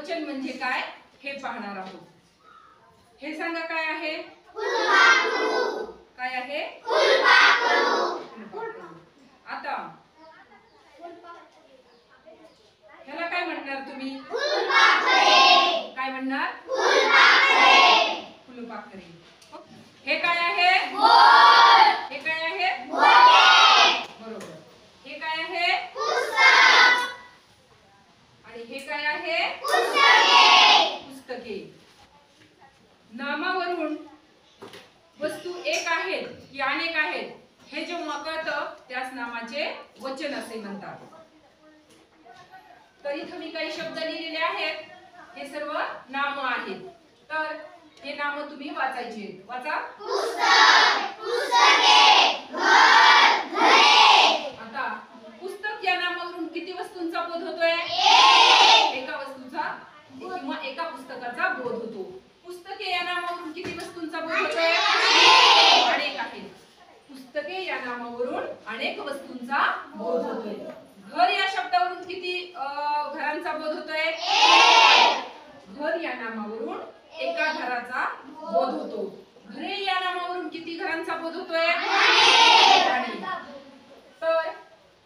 वचन म्हणजे काय हे पाहणार आहोत. हे सांगा काय आहे? फुलपाखरू. काय आहे? फुलपाखरू. आता ह्याला काय म्हणणार तुम्ही? फुलपाखरे. काय म्हणणार? फुलपाखरे. फुलपाखरे. हे काय आहे? बोल. हे काय आहे? बोके. बरोबर. हे काय आहे? पुस्तक. आणि हे काय आहे? पुस्तके. पुस्तके. नामावरून वस्तू एक आहेत की अनेक आहेत हे जेव्हा कळतं त्यास नामाचे वचन असे म्हणतात. तर इथं मी काही शब्द लिहिलेले आहेत. हे सर्व नाम आहेत. तर हे नाम तुम्ही वाचायचे. वाचा. पुस्तक. पुस्तके. घर. घरे. आता पुस्तक या नामावरून किती वस्तूंचा बोध होतोय? एका वस्तूचा किंवा एका पुस्तकाचा बोध होतो. पुस्तके या नामावरून किती वस्तूंचा बोध होतोय? अनेक आहेत. पुस्तके या नामावरून अनेक वस्तूंचा बोध होतोय. घर या शब्दावरून किती घरांचा बोध होतोय? घर या नामावरून एका घराचा बोध होतो. घरे या नामावरून किती घरांचा बोध होतोय? तर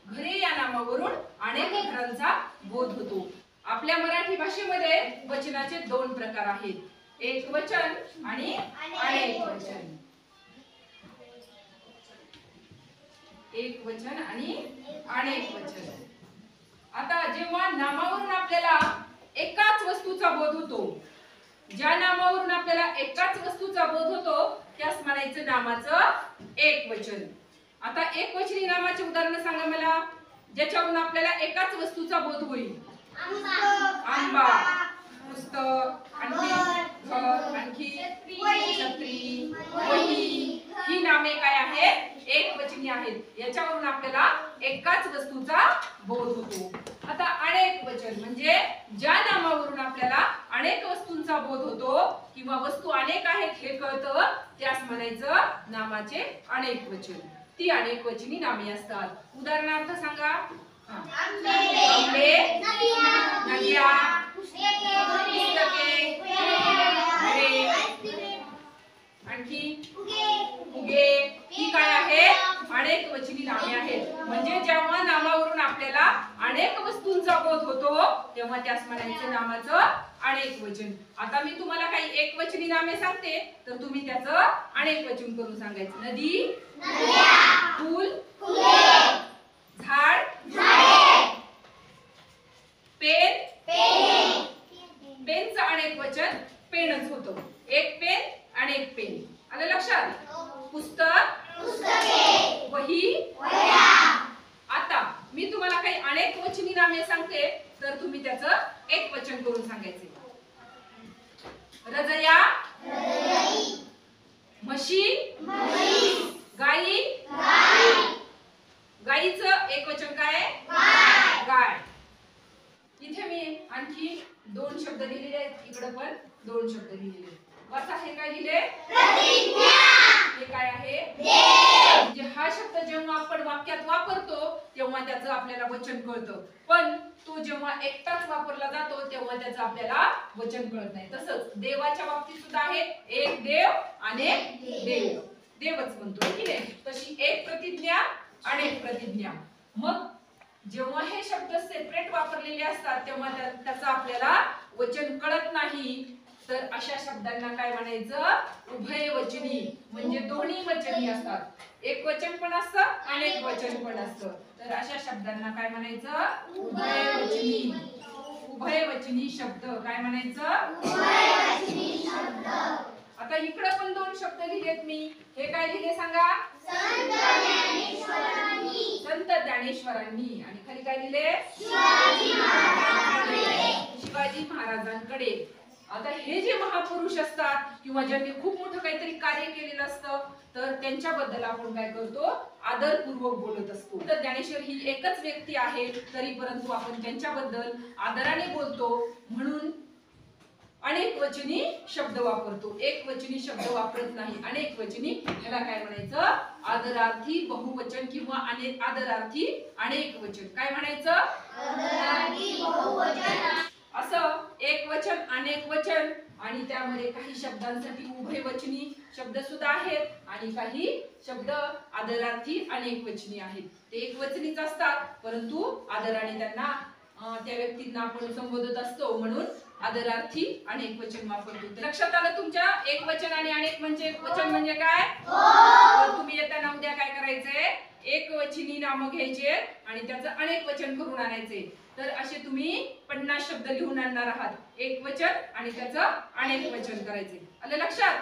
घरे या नामावरून अनेक घरांचा बोध होतो. आपल्या मराठी भाषेमध्ये वचनाचे दोन प्रकार आहेत. एक वचन आणि अनेक वचन. एक वचन आणि अनेक वचन. आता जेव्हा नामावरून आपल्याला एकाच वस्तूचा बोध होतो, ज्या नामावरून आपल्याला एकाच वस्तूचा बोध होतो त्यास म्हणायचं नामाचं एक वचन. आता एक वचनी नामाचे उदाहरण सांगा मला, ज्याच्यावरून आपल्याला एकाच वस्तूचा बोध होईल. आंबा, पुस्तक, आणखी घर, आणखी छत्री, वही. ही नामे काय आहेत? एक वचनी आहेत. याच्यावरून आपल्याला एकाच वस्तूचा बोध होतो. आता अनेक वचन म्हणजे ज्या नामावरून आपल्याला अनेक वस्तूंचा बोध होतो किंवा वस्तू अनेक आहेत हे कळतं त्यास म्हणायचं नामाचे अनेक वचन. ती अनेक वचनी नामे असतात. उदाहरणार्थ सांगा. आंबे, नद्या, पुस्तके, घरे, आणखी फुगे. ही काय आहे? अनेक वचनी नामे आहेत. म्हणजे जेव्हा नामावरून आपल्याला अनेक वस्तूंचा बोध होतो तेव्हा त्यास म्हणायचं नामाचं अनेक वचन. आता मी तुम्हाला काही एक वचनी नामे सांगते तर तुम्ही त्याचं अनेक वचन करून सांगायचं. नदी, फूल, झाड, पेन. पेनचं अनेक वचन पेनच होतं. एक पेन अनेक पेन. आलं लक्षात? पुस्तक, वही. आता मी तुम्हाला काही अनेक वचनी नामे सांगते तर तुम्ही त्याचं एक वचन करून सांगायचे. रजया, म्हशी, गाई. गाईचं एक वचन काय? गाय. इथे मी आणखी दोन शब्द लिहिलेले आहेत. इकडे पण दोन शब्द लिहिलेले. वाचा. हे काय लिहिले? हे काय आहे? म्हणजे हा शब्द जेव्हा आपण वाक्यात वापरतो तेव्हा त्याचं आपल्याला वचन कळतं, पण तो जेव्हा एकटाच वापरला जातो तेव्हा त्याचं आपल्याला वचन कळत नाही. तसंच देवाच्या बाबतीत सुद्धा आहे. एक देव अनेक देव. देवच म्हणतो की नाही. तशी एक प्रतिज्ञा अनेक प्रतिज्ञा. मग जेव्हा हे शब्द सेपरेट वापरलेले असतात तेव्हा त्याचं आपल्याला वचन कळत नाही. तर अशा शब्दांना काय म्हणायचं? उभयवचनी. म्हणजे दोन्ही वचनी असतात. एक वचन पण असतं अनेक वचन पण असतं. तर अशा शब्दांना काय म्हणायचं? उभयवचनी. उभयवचनी शब्द काय म्हणायचं? उभयवचनी शब्द. आता इकडे पण दोन शब्द लिहिलेत मी. हे काय लिहिले सांगा? संत ज्ञानेश्वरांनी. संत ज्ञानेश्वरांनी. आणि खाली काय लिहिले? शिवाजी महाराजांकडे. शिवाजी महाराजांकडे. आता हे जे महापुरुष असतात किंवा ज्यांनी खूप मोठं काहीतरी कार्य केलेलं असतं तर त्यांच्याबद्दल आपण काय करतो? आदरपूर्वक बोलत असतो. तर ज्ञानेश्वर ही एकच व्यक्ती आहे तरी परंतु आपण त्यांच्याबद्दल आदराने बोलतो म्हणून अनेक वचनी शब्द वापरतो. एक वचनी शब्द वापरत नाही. अनेक वचनी. याला काय म्हणायचं? आदरार्थी बहुवचन किंवा आदरार्थी अनेक वचन. काय म्हणायचं? आदरार्थी बहुवचन. असं एक वचन आणि त्यामध्ये काही शब्दांसाठी उभयवचनी शब्द सुद्धा आहेत आणि काही शब्द आदरार्थी अनेक वचनी आहेत. ते एकवचनीच असतात परंतु आदराने त्यांना त्या व्यक्तींना आपण संबोधत असतो म्हणून आदरार्थी अनेक वचन वापरतो. लक्षात आलं तुमच्या एकवचन आणि अनेक वचन म्हणजे काय? तर तुम्ही येताना उद्या काय करायचंय एकवचनी नामं घ्यायचे आणि त्याचं अनेक वचन करून आणायचे. तर असे तुम्ही 50 शब्द लिहून आणणार आहात. एक वचन आणि त्याचं अनेक वचन करायचे. आलं लक्षात?